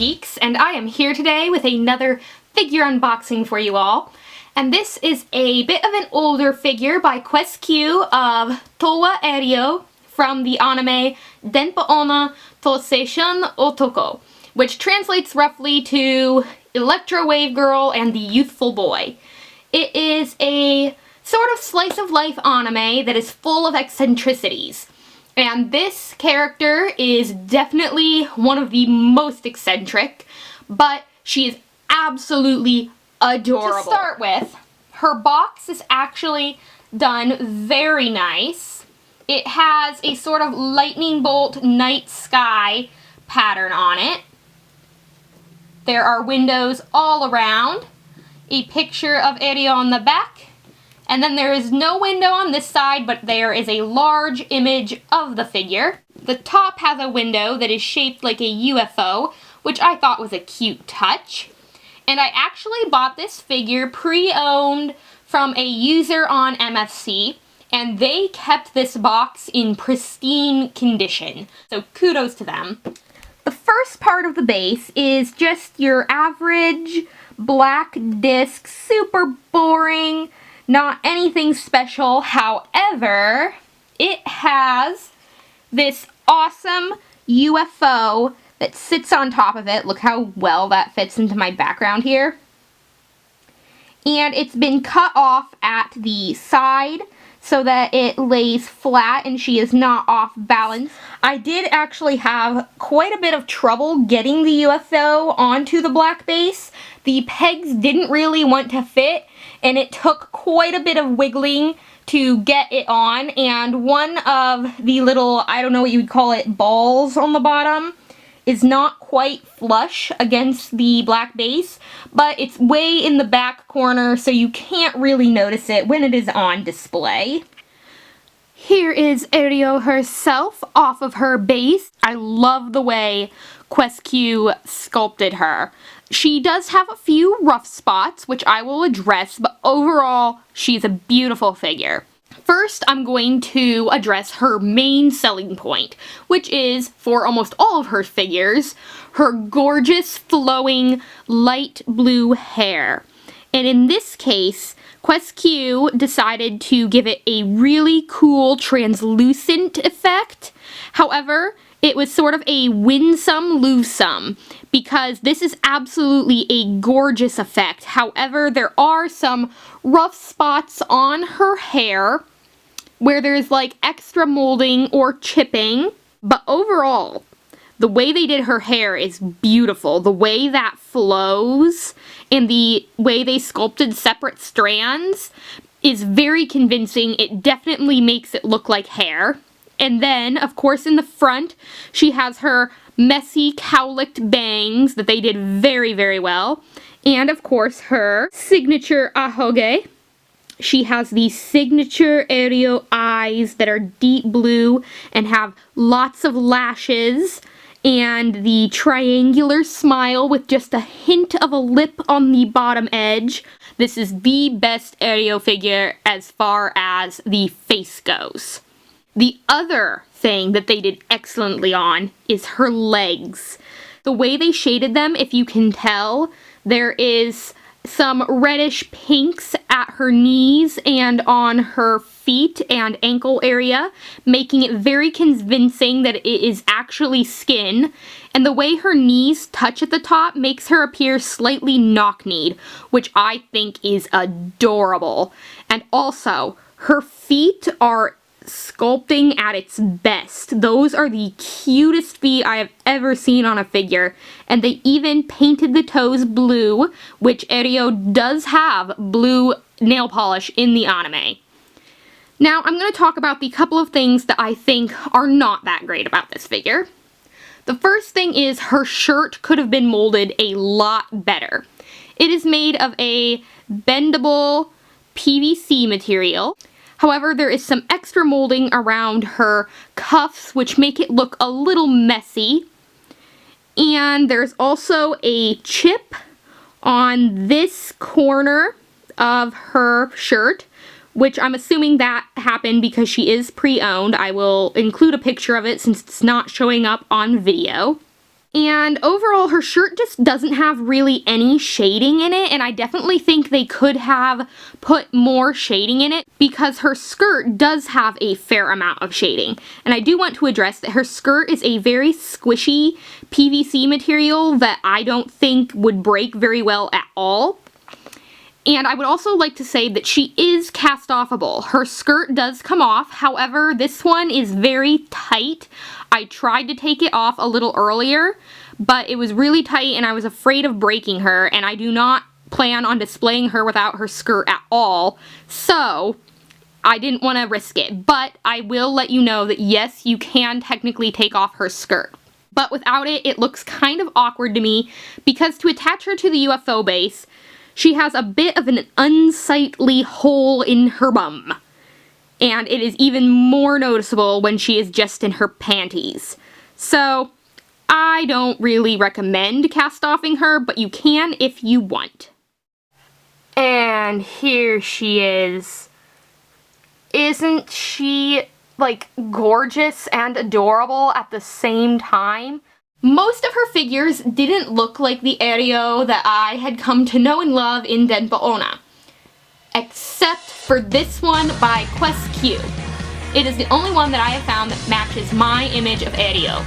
Geeks, and I am here today with another figure unboxing for you all. And this is a bit of an older figure by Q of Touwa Erio from the anime Denpa Onna to Seishun Otoko, which translates roughly to Electro Wave Girl and the Youthful Boy. It is a sort of slice of life anime that is full of eccentricities. And this character is definitely one of the most eccentric, but she is absolutely adorable. To start with, her box is actually done very nice. It has a sort of lightning bolt night sky pattern on it. There are windows all around, a picture of Erio on the back, and then there is no window on this side, but there is a large image of the figure. The top has a window that is shaped like a UFO, which I thought was a cute touch. And I actually bought this figure pre-owned from a user on MFC, and they kept this box in pristine condition. So kudos to them. The first part of the base is just your average black disc, super boring. Not anything special. However, it has this awesome UFO that sits on top of it. Look how well that fits into my background here. And it's been cut off at the side so that it lays flat and she is not off balance. I did actually have quite a bit of trouble getting the UFO onto the black base. The pegs didn't really want to fit, and it took quite a bit of wiggling to get it on, and one of the little, I don't know what you would call it, balls on the bottom is not quite flush against the black base, but it's way in the back corner, so you can't really notice it when it is on display. Here is Erio herself off of her base. I love the way Q sculpted her. She does have a few rough spots, which I will address, but overall, she's a beautiful figure. First, I'm going to address her main selling point, which is, for almost all of her figures, her gorgeous, flowing, light blue hair. And in this case, Q decided to give it a really cool translucent effect. However, it was sort of a win some, lose some, because this is absolutely a gorgeous effect. However, there are some rough spots on her hair where there's like extra molding or chipping, but overall, the way they did her hair is beautiful. The way that flows and the way they sculpted separate strands is very convincing. It definitely makes it look like hair. And then, of course, in the front, she has her messy cowlicked bangs that they did very, very well. And, of course, her signature ahoge. She has these signature Erio eyes that are deep blue and have lots of lashes. And the triangular smile with just a hint of a lip on the bottom edge. This is the best Erio figure as far as the face goes. The other thing that they did excellently on is her legs. The way they shaded them, if you can tell, there is some reddish pinks at her knees and on her feet and ankle area, making it very convincing that it is actually skin. And the way her knees touch at the top makes her appear slightly knock-kneed, which I think is adorable. And also, her feet are sculpting at its best. Those are the cutest feet I have ever seen on a figure, and they even painted the toes blue, which Erio does have blue nail polish in the anime. Now I'm going to talk about the couple of things that I think are not that great about this figure. The first thing is her shirt could have been molded a lot better. It is made of a bendable PVC material. However, there is some extra molding around her cuffs, which make it look a little messy. And there's also a chip on this corner of her shirt, which I'm assuming that happened because she is pre-owned. I will include a picture of it since it's not showing up on video. And overall, her shirt just doesn't have really any shading in it, and I definitely think they could have put more shading in it because her skirt does have a fair amount of shading. And I do want to address that her skirt is a very squishy PVC material that I don't think would break very well at all. And I would also like to say that she is cast-offable. Her skirt does come off, however, this one is very tight. I tried to take it off a little earlier, but it was really tight and I was afraid of breaking her, and I do not plan on displaying her without her skirt at all, so I didn't want to risk it. But I will let you know that yes, you can technically take off her skirt. But without it, it looks kind of awkward to me, because to attach her to the UFO base, she has a bit of an unsightly hole in her bum. And it is even more noticeable when she is just in her panties. So, I don't really recommend cast-offing her, but you can if you want. And here she is. Isn't she, like, gorgeous and adorable at the same time? Most of her figures didn't look like the Erio that I had come to know and love in Denpa Onna, except for this one by Q. It is the only one that I have found that matches my image of Erio.